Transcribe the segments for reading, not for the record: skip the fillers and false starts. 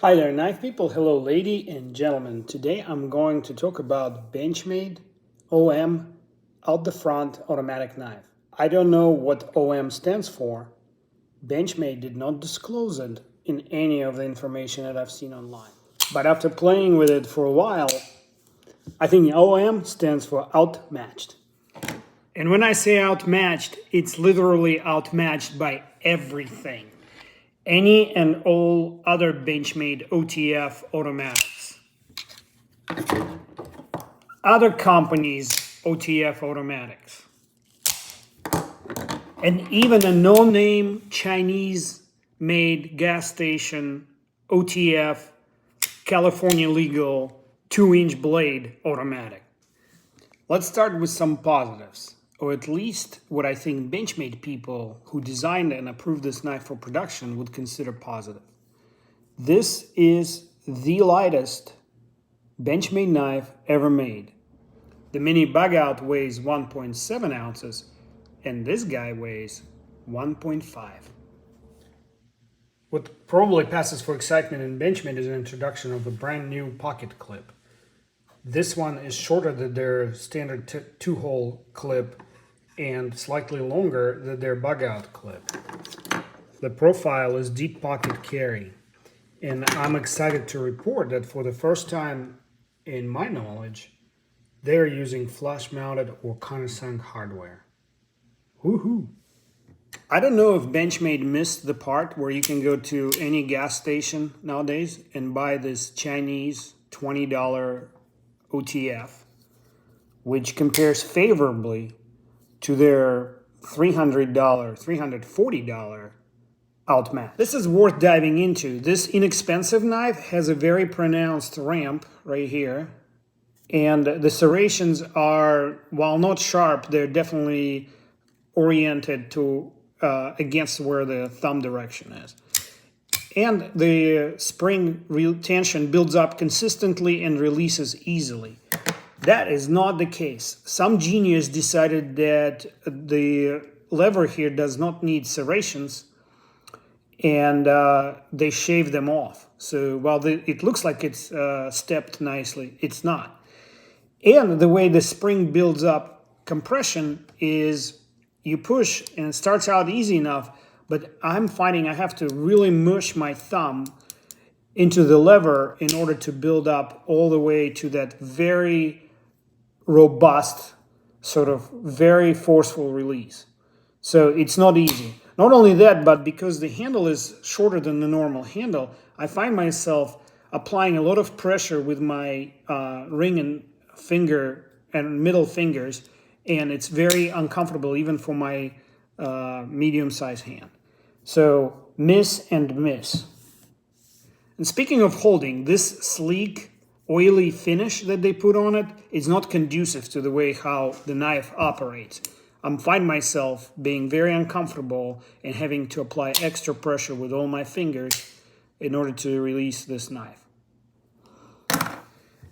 Hi there, knife people. Hello, lady and gentlemen. Today I'm going to talk about Benchmade OM out the front automatic knife. I don't know what OM stands for. Benchmade did not disclose it in any of the information that I've seen online. But after playing with it for a while, I think OM stands for outmatched. And when I say outmatched, it's literally outmatched by everything. Any and all other Benchmade OTF automatics. Other companies' OTF automatics. And even a no-name Chinese-made gas station OTF California legal 2-inch blade automatic. Let's start with some positives, or at least what I think Benchmade people who designed and approved this knife for production would consider positive. This is the lightest Benchmade knife ever made. The mini bug out weighs 1.7 ounces, and this guy weighs 1.5. What probably passes for excitement in Benchmade is an introduction of a brand new pocket clip. This one is shorter than their standard 2-hole clip and slightly longer than their bug out clip. The profile is deep pocket carry, and I'm excited to report that for the first time in my knowledge, they're using flush mounted or countersunk hardware. Woohoo! I don't know if Benchmade missed the part where you can go to any gas station nowadays and buy this Chinese $20 OTF, which compares favorably to their $300, $340 OutMatched. This is worth diving into. This inexpensive knife has a very pronounced ramp right here, and the serrations are, while not sharp, they're definitely oriented to against where the thumb direction is. And the spring tension builds up consistently and releases easily. That is not the case. Some genius decided that the lever here does not need serrations, and they shaved them off. So while it looks like it's stepped nicely, it's not. And the way the spring builds up compression is you push and it starts out easy enough, but I'm finding I have to really mush my thumb into the lever in order to build up all the way to that very robust, sort of very forceful release. So it's not easy. Not only that, but because the handle is shorter than the normal handle, I find myself applying a lot of pressure with my ring and finger and middle fingers, and it's very uncomfortable even for my medium-sized hand. So miss and miss. And speaking of holding, this sleek, oily finish that they put on it is not conducive to the way how the knife operates. I find myself being very uncomfortable and having to apply extra pressure with all my fingers in order to release this knife.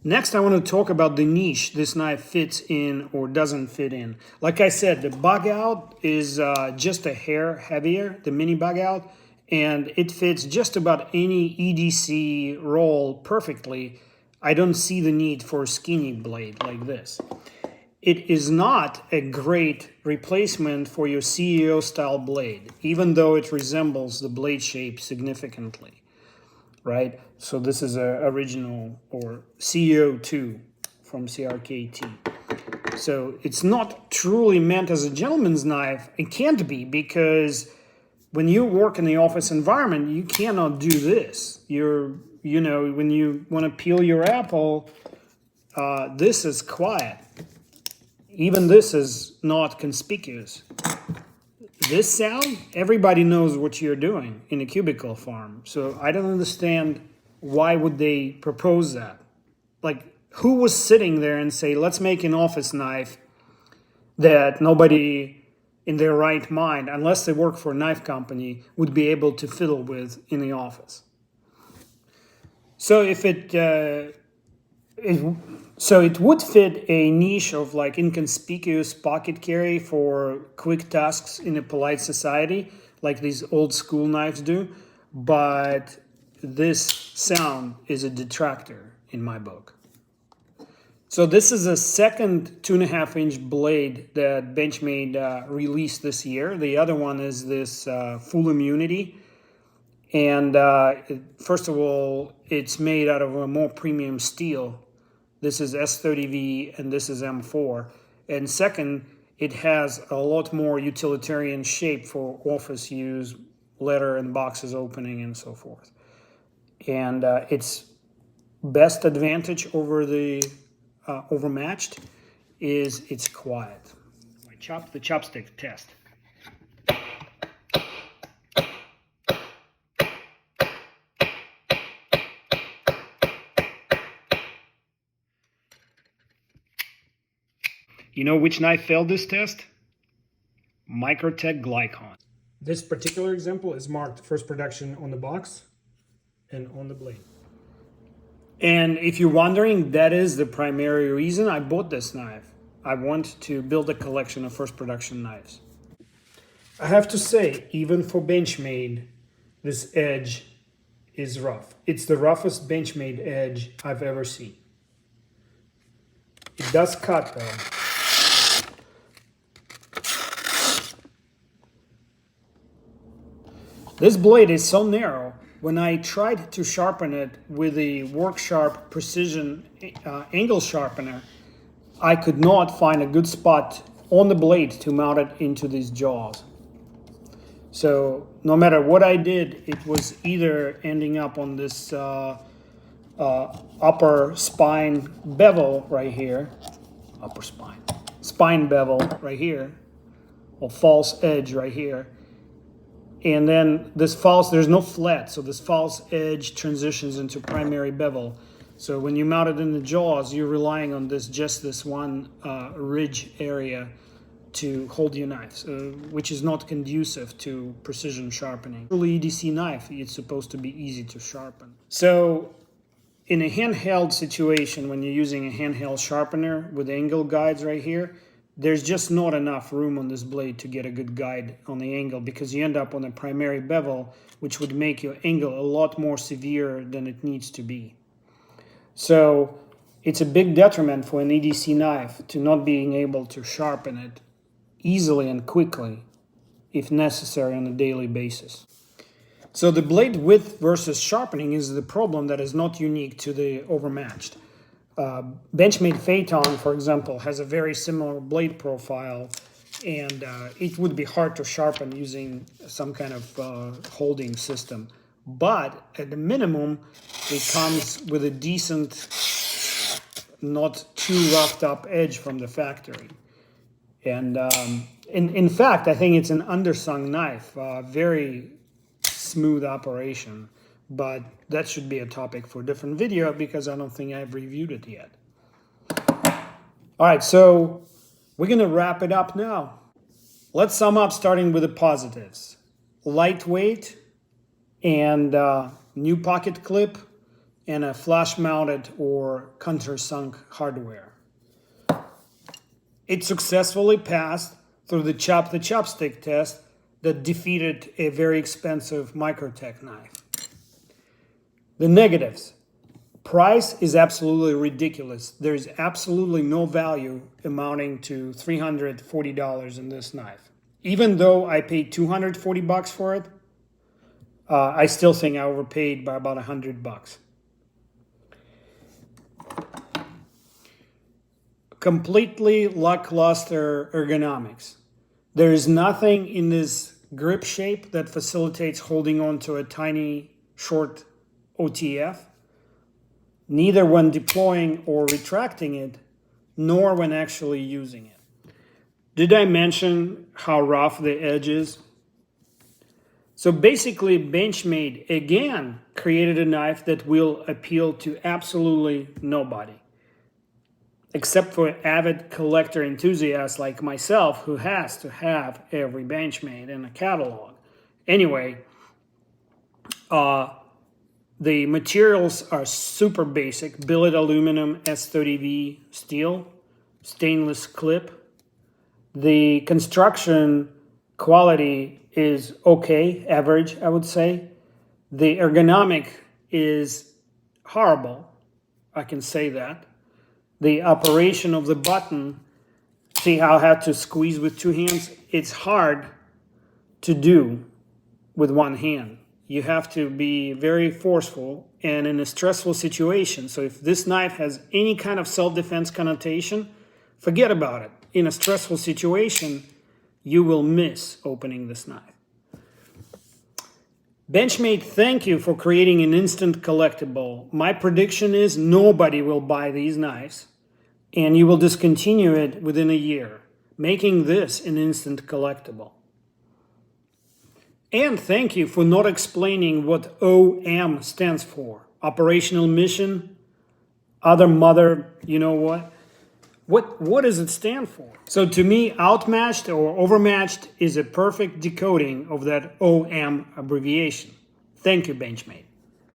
Next, I want to talk about the niche this knife fits in or doesn't fit in. Like I said, the bug out is just a hair heavier, the mini bug out, and it fits just about any EDC roll perfectly. I don't see the need for a skinny blade like this. It is not a great replacement for your CEO style blade, even though it resembles the blade shape significantly. Right? So this is a original or CEO2 from CRKT. So it's not truly meant as a gentleman's knife. It can't be, because when you work in the office environment, you cannot do this. When you want to peel your apple, this is quiet. Even this is not conspicuous. This sound, everybody knows what you're doing in a cubicle farm. So I don't understand why would they propose that. Like, who was sitting there and say, let's make an office knife that nobody in their right mind, unless they work for a knife company, would be able to fiddle with in the office. So if so it would fit a niche of like inconspicuous pocket carry for quick tasks in a polite society, like these old school knives do. But this sound is a detractor in my book. So this is a second 2.5-inch blade that Benchmade released this year. The other one is this full immunity. And first of all, it's made out of a more premium steel. This is S30V and this is M4. And second, it has a lot more utilitarian shape for office use, letter and boxes opening and so forth. And its best advantage over the OutMatched is it's quiet. The chopstick test. You know which knife failed this test? Microtech Glycon. This particular example is marked first production on the box and on the blade. And if you're wondering, that is the primary reason I bought this knife. I want to build a collection of first production knives. I have to say, even for Benchmade, this edge is rough. It's the roughest Benchmade edge I've ever seen. It does cut though. This blade is so narrow. When I tried to sharpen it with a Work Sharp precision angle sharpener, I could not find a good spot on the blade to mount it into these jaws. So no matter what I did, it was either ending up on this upper spine bevel right here, spine bevel right here, or false edge right here. And then this false, there's no flat, so this false edge transitions into primary bevel. So when you mount it in the jaws, you're relying on just this one ridge area to hold your knife, which is not conducive to precision sharpening. Truly EDC knife, it's supposed to be easy to sharpen. So in a handheld situation, when you're using a handheld sharpener with angle guides right here, there's just not enough room on this blade to get a good guide on the angle, because you end up on a primary bevel, which would make your angle a lot more severe than it needs to be. So it's a big detriment for an EDC knife to not being able to sharpen it easily and quickly, if necessary, on a daily basis. So the blade width versus sharpening is the problem that is not unique to the OutMatched. Benchmade Phaeton, for example, has a very similar blade profile, and it would be hard to sharpen using some kind of holding system. But at the minimum, it comes with a decent, not too roughed up edge from the factory. And in fact, I think it's an undersung knife, very smooth operation. But that should be a topic for a different video, because I don't think I've reviewed it yet. All right, so we're going to wrap it up now. Let's sum up, starting with the positives. Lightweight and new pocket clip and a flush-mounted or countersunk hardware. It successfully passed through the chopstick test that defeated a very expensive Microtech knife. The negatives. Price is absolutely ridiculous. There's absolutely no value amounting to $340 in this knife. Even though I paid $240 for it, I still think I overpaid by about $100. Completely lackluster ergonomics. There is nothing in this grip shape that facilitates holding on to a tiny, short OTF, neither when deploying or retracting it, nor when actually using it. Did I mention how rough the edge is? So basically, Benchmade again created a knife that will appeal to absolutely nobody, except for avid collector enthusiasts like myself, who has to have every Benchmade in a catalog. Anyway, the materials are super basic: billet aluminum, S30V steel, stainless clip. The construction quality is okay, average, I would say. The ergonomic is horrible. I can say that. The operation of the button, see how I had to squeeze with two hands? It's hard to do with one hand. You have to be very forceful and in a stressful situation. So if this knife has any kind of self-defense connotation, forget about it. In a stressful situation, you will miss opening this knife. Benchmade, thank you for creating an instant collectible. My prediction is nobody will buy these knives, and you will discontinue it within a year, making this an instant collectible. And thank you for not explaining what OM stands for. Operational mission, other mother, you know what? What does it stand for? So to me, outmatched or overmatched is a perfect decoding of that OM abbreviation. Thank you, Benchmade.